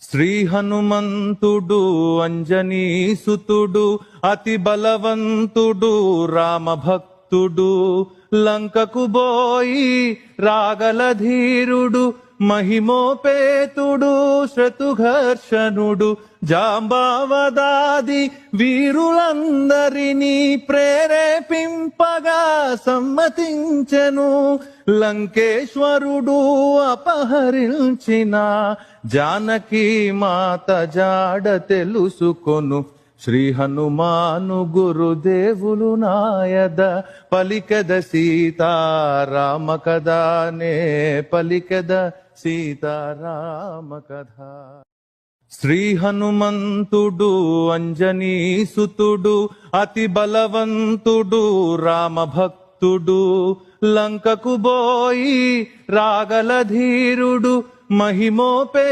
శ్రీ హనుమంతుడు అంజనీసుతుడు అతి బలవంతుడు రామభక్తుడు లంకకు బోయి రాగల ధీరుడు మహిమోపేతుడు శత్రుఘర్షణుడు జాంబావదాది వీరులందరినీ ప్రేరేపింపగా సమ్మతించెను. లంకేశ్వరుడు అపహరించిన జానకి మాత జాడ తెలుసుకొను. శ్రీ హనుమాను గురుదేవులు నాయద పలికద సీతారామ కథనే పలికద సీతారామ కథ. శ్రీ హనుమంతుడు అంజనీసుతుడు అతి బలవంతుడు రామభక్తుడు లంకకు బోయి రాగల ధీరుడు మహిమోపే